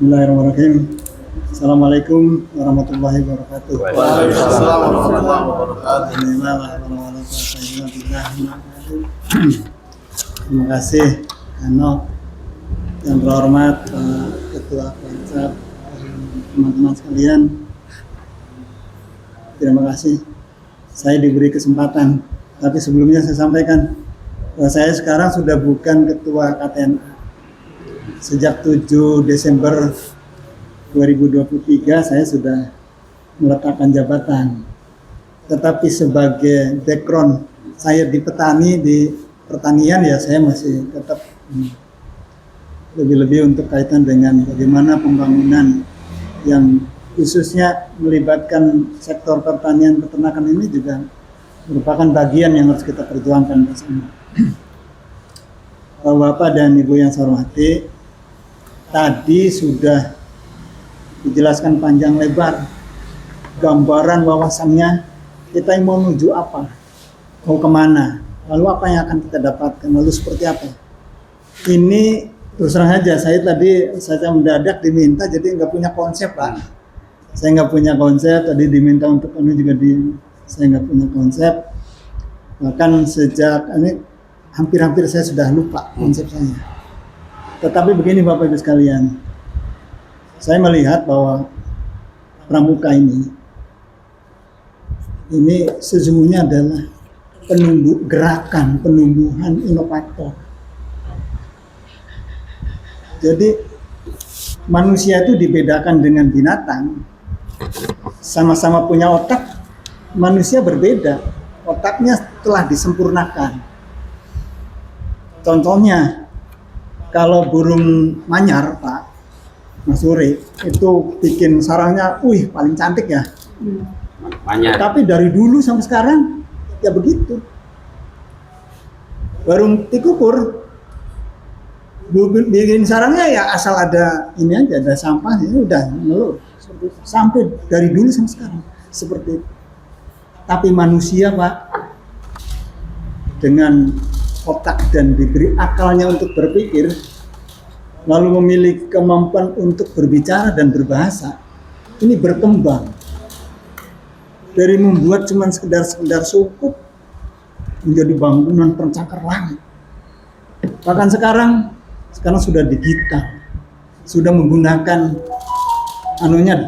Bismillahirrahmanirrahim. Assalamualaikum warahmatullahi wabarakatuh. Waalaikumsalam warahmatullahi wabarakatuh. Terima kasih Ano, yang terhormat Pak Ketua Pemkab, teman-teman sekalian. Terima kasih saya diberi kesempatan. Tapi sebelumnya saya sampaikan bahwa saya sekarang sudah bukan Ketua KTNA. Sejak 7 Desember 2023 saya sudah meletakkan jabatan. Tetapi sebagai background saya di pertanian ya saya masih tetap lebih-lebih untuk kaitan dengan bagaimana pembangunan yang khususnya melibatkan sektor pertanian peternakan ini juga merupakan bagian yang harus kita perjuangkan bersama. Bapak dan Ibu yang saya hormati, tadi sudah dijelaskan panjang lebar gambaran wawasannya kita mau menuju apa, mau kemana, lalu apa yang akan kita dapatkan, lalu seperti apa. Ini terus terang saja, saya mendadak diminta jadi nggak punya konsep Pak. Saya nggak punya konsep, tadi diminta untuk ini juga saya nggak punya konsep. Bahkan sejak ini hampir-hampir saya sudah lupa konsep saya. Tetapi begini Bapak Ibu sekalian, saya melihat bahwa pramuka ini sesungguhnya adalah penumbuhan inovator. Jadi manusia itu dibedakan dengan binatang, sama-sama punya otak, manusia berbeda, otaknya telah disempurnakan. Contohnya, kalau burung manyar Pak Mas Uri itu bikin sarangnya, paling cantik ya. Manyar. Tapi dari dulu sampai sekarang ya begitu. Burung tikukur bikin sarangnya ya asal ada ini aja, ada sampah ini udah melur. Sampai dari dulu sampai sekarang seperti itu. Tapi manusia Pak dengan otak dan diberi akalnya untuk berpikir, lalu memiliki kemampuan untuk berbicara dan berbahasa, ini berkembang dari membuat cuma sekedar suku menjadi bangunan pencakar langit. Bahkan sekarang sudah digital, sudah menggunakan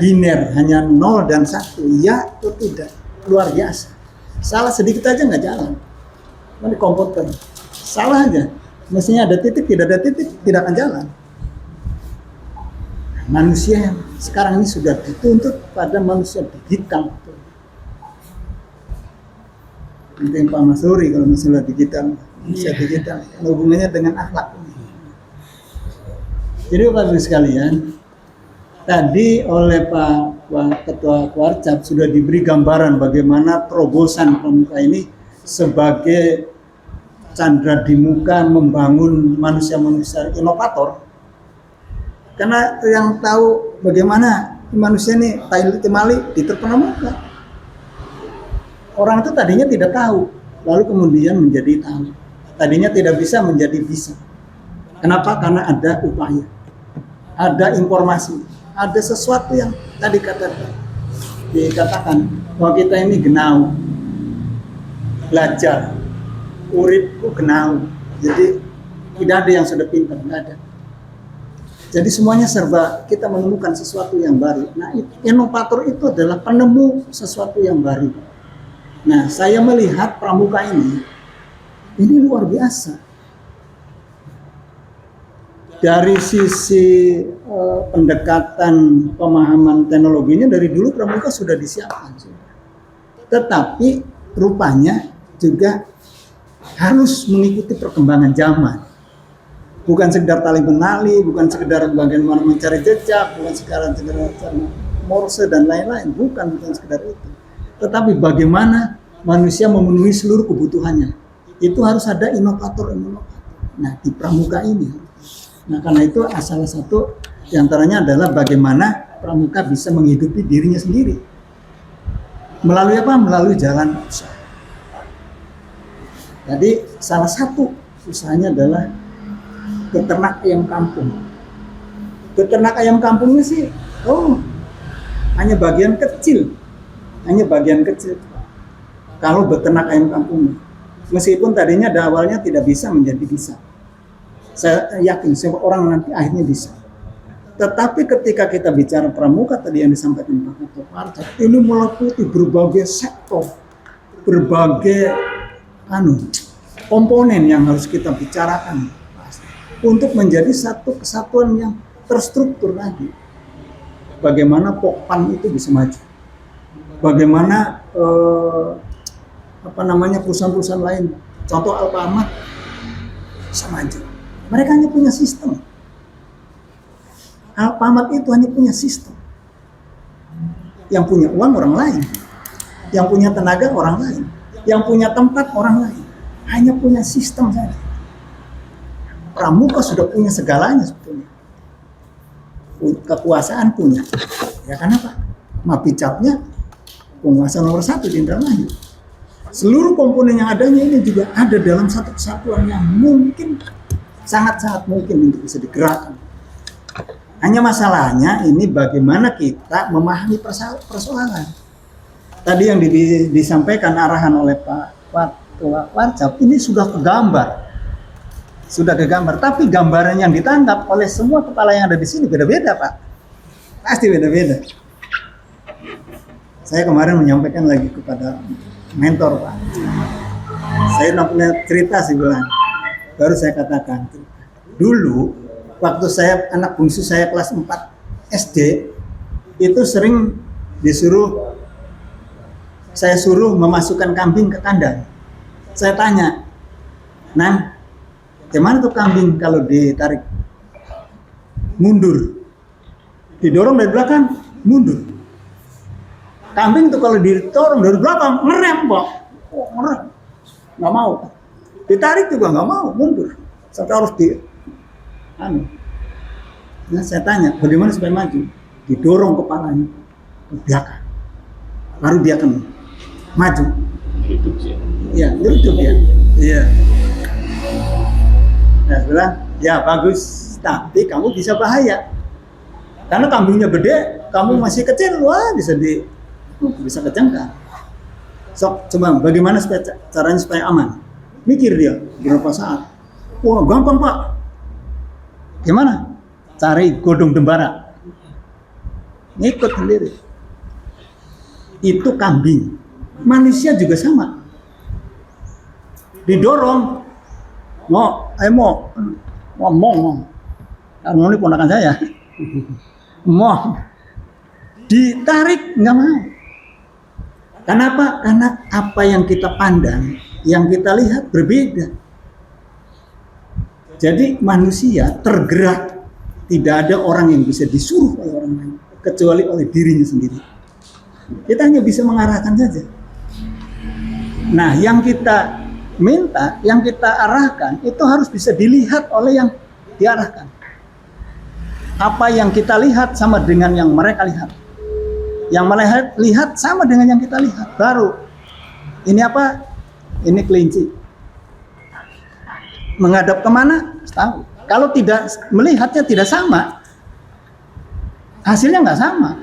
biner, hanya 0 dan 1, ya atau tidak, luar biasa. Salah sedikit aja nggak jalan, di komputer salah aja, mestinya ada titik, tidak ada titik, tidak akan jalan. Manusia yang sekarang ini sudah dituntut pada manusia digital. Mungkin Pak Mas Uri kalau masalah digital, manusia digital, hubungannya dengan akhlak. Jadi Bapak Ibu sekalian, tadi oleh Pak Ketua Kuarcap sudah diberi gambaran bagaimana terobosan pramuka ini sebagai candra di muka membangun manusia-manusia inovator. Karena yang tahu bagaimana manusia ini temali diterpana muka. Orang itu tadinya tidak tahu, lalu kemudian menjadi tahu. Tadinya tidak bisa menjadi bisa. Kenapa? Karena ada upaya, ada informasi, ada sesuatu yang tadi dikatakan bahwa kita ini genau, belajar, uripku genau. Jadi tidak ada yang sudah pintar, tidak ada. Jadi semuanya serba kita menemukan sesuatu yang baru. Nah, inovator itu adalah penemu sesuatu yang baru. Nah, saya melihat pramuka ini luar biasa. Dari sisi pendekatan pemahaman teknologinya dari dulu pramuka sudah disiapkan. Tetapi rupanya juga harus mengikuti perkembangan zaman. Bukan sekedar tali menali, bukan sekedar bagaimana mencari jejak, bukan sekedar Morse dan lain-lain, bukan sekedar itu. Tetapi bagaimana manusia memenuhi seluruh kebutuhannya. Itu harus ada inovator. Nah, di pramuka ini. Nah, karena itu salah satu diantaranya adalah bagaimana pramuka bisa menghidupi dirinya sendiri. Melalui apa? Melalui jalan usaha. Jadi salah satu usahanya adalah peternak ayam kampung. Beternak ayam kampungnya sih, hanya bagian kecil. Kalau beternak ayam kampungnya. Meskipun tadinya awalnya tidak bisa menjadi bisa. Saya yakin semua orang nanti akhirnya bisa. Tetapi ketika kita bicara pramuka tadi yang disampaikan Pak Ketua Partai, ini meliputi berbagai sektor, berbagai komponen yang harus kita bicarakan untuk menjadi satu kesatuan yang terstruktur tadi. Bagaimana Pokpan itu bisa maju? Bagaimana perusahaan-perusahaan lain, contoh Alfamart bisa maju. Mereka hanya punya sistem. Alfamart itu hanya punya sistem. Yang punya uang orang lain, yang punya tenaga orang lain, yang punya tempat orang lain. Hanya punya sistem saja. Pramuka sudah punya segalanya sebetulnya. Kekuasaan punya. Ya kenapa? Mapicapnya penguasa nomor 1 di Indramayu. Seluruh komponen yang adanya ini juga ada dalam satu kesatuan yang mungkin sangat-sangat mungkin untuk bisa digerakkan. Hanya masalahnya ini bagaimana kita memahami persoalan. Tadi yang disampaikan arahan oleh Pak Ketua Warcap ini sudah kegambar. Tapi gambaran yang ditangkap oleh semua kepala yang ada di sini beda-beda, Pak. Pasti beda-beda. Saya kemarin menyampaikan lagi kepada mentor, Pak. Saya tidak punya cerita sih bilang. Baru saya katakan. Dulu, waktu anak bungsu saya kelas 4 SD, itu sering saya suruh memasukkan kambing ke kandang. Saya tanya, Nang, gimana tuh kambing kalau ditarik? Mundur. Didorong dari belakang, mundur. Kambing tuh kalau didorong dari belakang, ngerem, Pak. Ngerem. Nggak mau. Ditarik juga nggak mau, mundur. Sampai harus Nah, saya tanya, bagaimana supaya maju? Didorong kepalanya ke belakang. Baru dia akan maju. Iya, lutut ya. Iya. Nah, bilang, ya bagus, tapi kamu bisa bahaya. Karena kambingnya gede, kamu masih kecil, wah bisa kejangkau. Sok, coba bagaimana caranya supaya aman? Mikir dia beberapa saat. Wah, gampang, Pak. Gimana? Cari godong dembara. Ngikut sendiri. Itu kambing. Manusia juga sama. Didorong. Mau. Kamu ini ponakan saya. Mau. Ditarik, nggak mau. Kenapa? Karena apa yang kita pandang, yang kita lihat berbeda. Jadi manusia tergerak, tidak ada orang yang bisa disuruh oleh orang lain, kecuali oleh dirinya sendiri. Kita hanya bisa mengarahkan saja. Nah, yang kita minta, yang kita arahkan, itu harus bisa dilihat oleh yang diarahkan. Apa yang kita lihat sama dengan yang mereka lihat. Yang mereka lihat sama dengan yang kita lihat. Baru, ini apa? Ini kelinci. Menghadap kemana? Tahu. Kalau tidak melihatnya tidak sama, hasilnya nggak sama.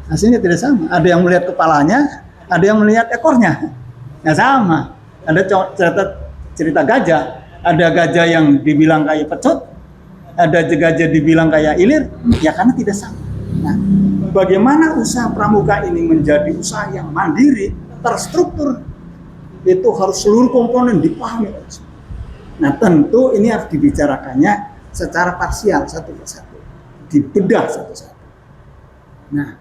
Hasilnya tidak sama. Ada yang melihat kepalanya, ada yang melihat ekornya, nggak sama. Ada cerita gajah, ada gajah yang dibilang kayak pecut, ada gajah dibilang kayak ilir, ya karena tidak sama. Nah, bagaimana usaha pramuka ini menjadi usaha yang mandiri, terstruktur, itu harus seluruh komponen dipahami. Nah, tentu ini harus dibicarakannya secara parsial satu persatu, dibedah satu-satu. Nah,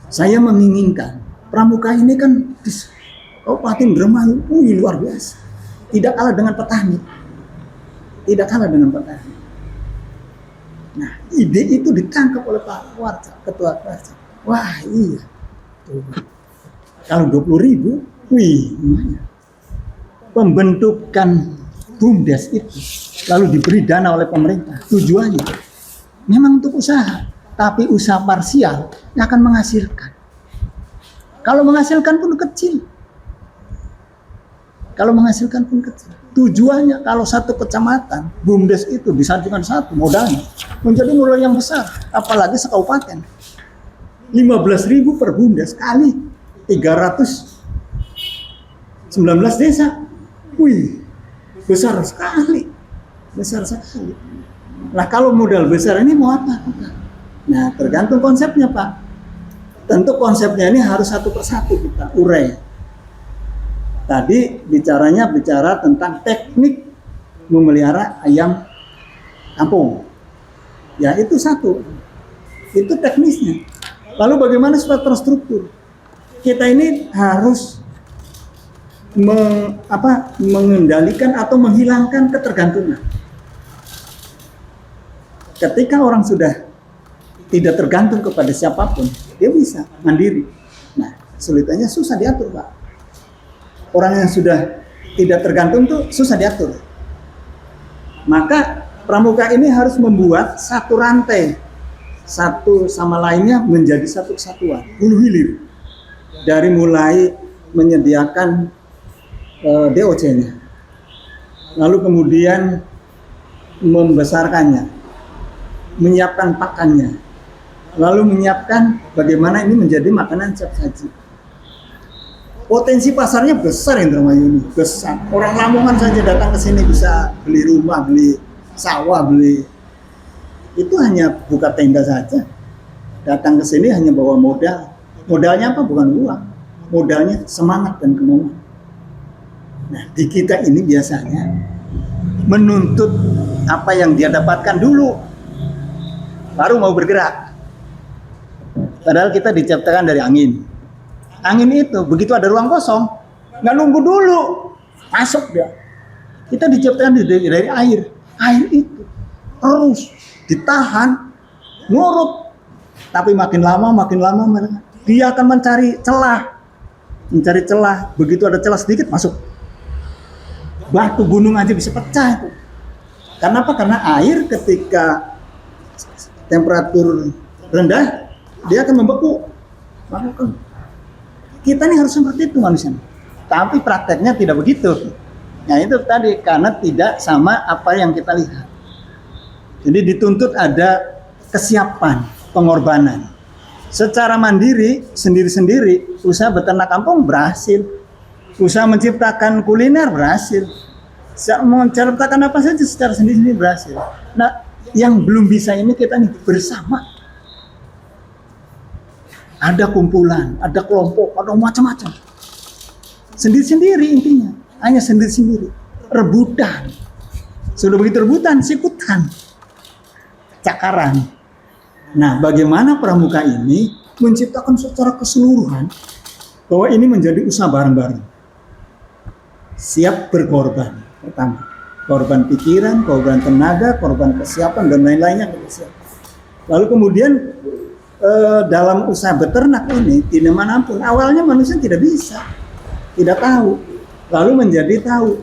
saya menginginkan pramuka ini kan di Kabupaten Indramayu, luar biasa, tidak kalah dengan petani, Nah, ide itu ditangkap oleh Pak Warcap, Ketua Warcap. Wah, iya. Kalau 20.000, lumayan. Pembentukan BUMDes itu lalu diberi dana oleh pemerintah. Tujuannya memang untuk usaha, tapi usaha parsial yang akan menghasilkan. Kalau menghasilkan pun kecil. Tujuannya kalau satu kecamatan, BUMDes itu disajikan satu modalnya menjadi modal yang besar, apalagi sekabupaten. 15.000 per BUMDes kali 319 desa. Wih, besar sekali. Besar sekali. Nah, kalau modal besar ini mau apa? Nah, tergantung konsepnya, Pak. Tentu konsepnya ini harus satu persatu kita urai. Tadi bicara tentang teknik memelihara ayam kampung. Ya, itu satu. Itu teknisnya. Lalu bagaimana supaya terstruktur? Kita ini harus mengendalikan atau menghilangkan ketergantungan. Ketika orang sudah tidak tergantung kepada siapapun, dia bisa mandiri. Nah, kesulitannya susah diatur, Pak. Orang yang sudah tidak tergantung tuh susah diatur. Maka pramuka ini harus membuat satu rantai, satu sama lainnya menjadi satu kesatuan, hulu hilir. Dari mulai menyediakan DOC-nya, lalu kemudian membesarkannya, menyiapkan pakannya, lalu menyiapkan bagaimana ini menjadi makanan siap saji. Potensi pasarnya besar, Indramayu ini besar. Orang Lamongan saja datang ke sini bisa beli rumah, beli sawah, beli itu hanya buka tenda saja. Datang ke sini hanya bawa modal. Modalnya apa? Bukan uang. Modalnya semangat dan kemauan. Nah, di kita ini biasanya menuntut apa yang dia dapatkan dulu, baru mau bergerak. Padahal kita diciptakan dari angin. Angin itu begitu ada ruang kosong, nggak nunggu dulu, masuk dia. Kita diciptakan dari air. Air itu terus ditahan, ngurut. Tapi makin lama dia akan mencari celah. Begitu ada celah sedikit masuk. Batu gunung aja bisa pecah itu. Karena apa? Karena air ketika temperatur rendah dia akan membeku. Kita nih harus seperti itu manusia. Tapi prakteknya tidak begitu. Nah, itu tadi karena tidak sama apa yang kita lihat. Jadi dituntut ada kesiapan, pengorbanan. Secara mandiri, sendiri-sendiri, usaha beternak kampung berhasil. Usaha menciptakan kuliner berhasil. Menciptakan apa saja secara sendiri-sendiri berhasil. Nah, yang belum bisa ini kita nih bersama. Ada kumpulan, ada kelompok, ada macam-macam. Sendiri-sendiri intinya, hanya sendiri-sendiri. Rebutan. Sudah begitu rebutan, sikutan. Cakaran. Nah, bagaimana pramuka ini menciptakan secara keseluruhan bahwa ini menjadi usaha bareng-bareng. Siap berkorban. Pertama, korban pikiran, korban tenaga, korban kesiapan, dan lain-lainnya. Lalu kemudian dalam usaha beternak ini tidak manapun awalnya manusia tidak bisa, tidak tahu, lalu menjadi tahu.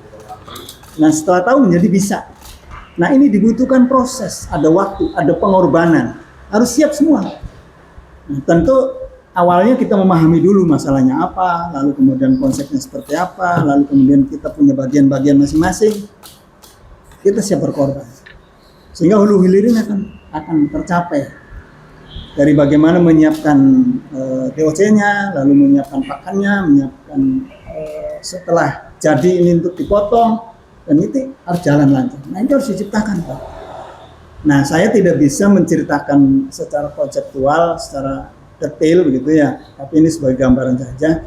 Nah, setelah tahu menjadi bisa. Nah, ini dibutuhkan proses, ada waktu, ada pengorbanan, harus siap semua. Nah, tentu awalnya kita memahami dulu masalahnya apa, lalu kemudian konsepnya seperti apa, lalu kemudian kita punya bagian-bagian masing-masing, kita siap berkorban sehingga hulu hilirnya akan tercapai. Dari bagaimana menyiapkan DOC-nya, lalu menyiapkan pakannya, menyiapkan setelah jadi ini untuk dipotong, dan itu harus jalan lancar. Nah, itu harus diciptakan, Pak. Nah, saya tidak bisa menceritakan secara konseptual, secara detail begitu ya, tapi ini sebagai gambaran saja.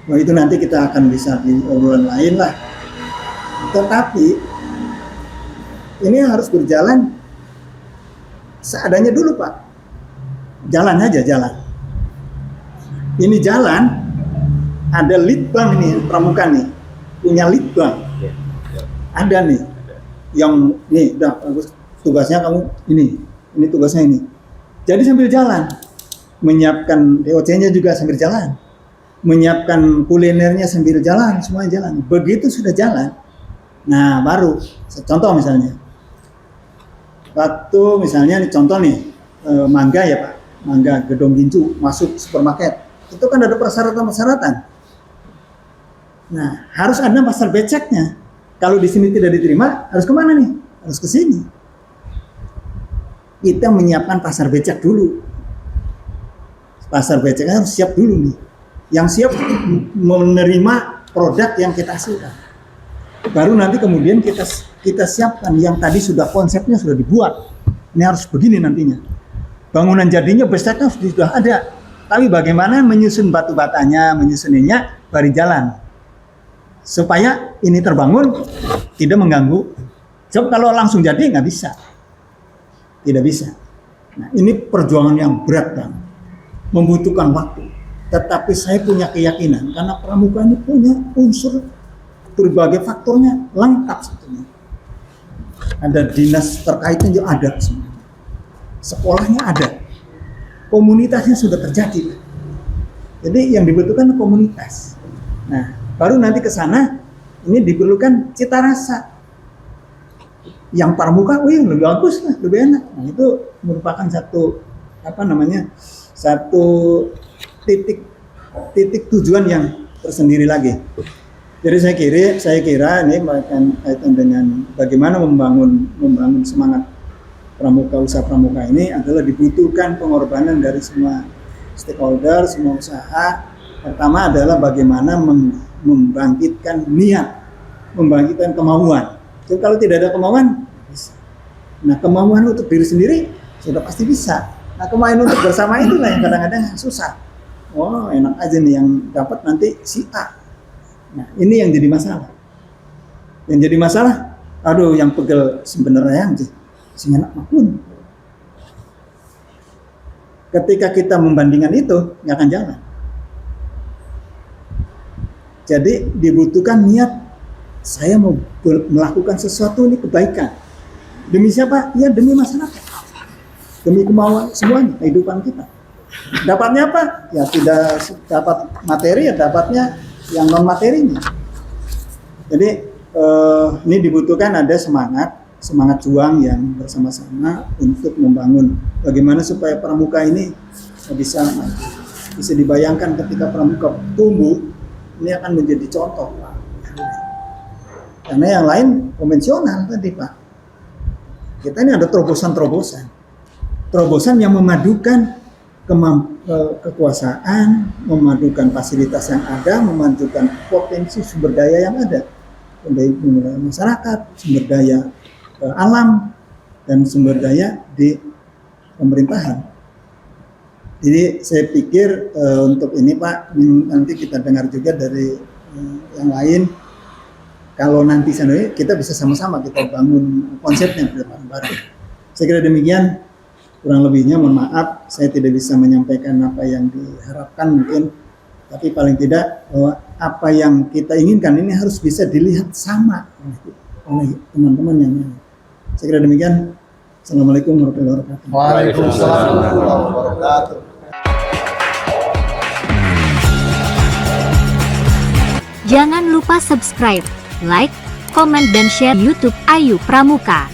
Nah, itu nanti kita akan bisa di obrolan lain lah. Tetapi ini harus berjalan seadanya dulu, Pak. Jalan aja, jalan. Ini jalan, ada lead bank nih, pramuka nih, punya lead bank. Ada nih, yang nih, udah tugasnya kamu ini tugasnya ini. Jadi sambil jalan, menyiapkan DOC-nya juga sambil jalan, menyiapkan kulinernya sambil jalan, semuanya jalan. Begitu sudah jalan, nah baru, contoh misalnya, waktu misalnya nih, contoh nih, mangga ya Pak. Mangga Gedong Gincu masuk supermarket, itu kan ada persyaratan. Nah, harus ada pasar beceknya. Kalau di sini tidak diterima, harus kemana nih? Harus ke sini. Kita menyiapkan pasar becak dulu. Pasar becaknya harus siap dulu nih. Yang siap menerima produk yang kita hasilkan. Baru nanti kemudian kita siapkan yang tadi sudah konsepnya sudah dibuat. Ini harus begini nantinya. Bangunan jadinya besetnya sudah ada. Tapi bagaimana menyusun batu batanya, menyusuninya bari jalan. Supaya ini terbangun tidak mengganggu. Sebab kalau langsung jadi nggak bisa. Tidak bisa. Nah, ini perjuangan yang berat banget. Membutuhkan waktu. Tetapi saya punya keyakinan karena Pramuka ini punya unsur berbagai faktornya lengkap sebetulnya. Ada dinas terkaitnya juga ada semua. Sekolahnya ada. Komunitasnya sudah terjadi. Jadi yang dibutuhkan komunitas. Nah, baru nanti ke sana ini diperlukan cita rasa. Yang Pramuka, lebih bagus lah, lebih enak. Nah, itu merupakan satu satu titik tujuan yang tersendiri lagi. Jadi saya kira ini kaitan dengan bagaimana membangun semangat Pramuka, usaha Pramuka ini adalah dibutuhkan pengorbanan dari semua stakeholder, semua usaha. Pertama adalah bagaimana membangkitkan niat, membangkitkan kemauan. Jadi kalau tidak ada kemauan, bisa. Nah, kemauan untuk diri sendiri sudah pasti bisa. Nah, kemauan untuk bersama itulah yang kadang-kadang susah. Oh, enak aja nih yang dapat nanti si A. Nah, ini yang jadi masalah. Yang jadi masalah, yang pegel sebenarnya yang sing enak makun. Ketika kita membandingkan itu, nggak akan jalan. Jadi dibutuhkan niat. Saya mau melakukan sesuatu ini kebaikan. Demi siapa? Ya demi masyarakat. Demi kemauan semuanya, kehidupan kita. Dapatnya apa? Ya tidak dapat materi, ya dapatnya yang non materinya. Jadi ini dibutuhkan ada semangat juang yang bersama-sama untuk membangun bagaimana supaya Pramuka ini bisa dibayangkan ketika Pramuka tumbuh, ini akan menjadi contoh, Pak. Karena yang lain konvensional tadi, Pak. Kita ini ada terobosan yang memadukan kekuasaan, memadukan fasilitas yang ada, memadukan potensi sumber daya yang ada, sumber daya masyarakat, sumber daya alam, dan sumber daya di pemerintahan. Jadi saya pikir untuk ini, Pak, nanti kita dengar juga dari yang lain. Kalau nanti kita bisa sama-sama kita bangun konsepnya bareng-bareng. Saya kira demikian. Kurang lebihnya mohon maaf, saya tidak bisa menyampaikan apa yang diharapkan mungkin, tapi paling tidak bahwa apa yang kita inginkan ini harus bisa dilihat sama oleh teman-teman yang lain. Saya kira demikian. Assalamualaikum warahmatullahi wabarakatuh. Waalaikumsalam warahmatullahi wabarakatuh. Jangan lupa subscribe, like, komen, dan share YouTube Ayu Pramuka.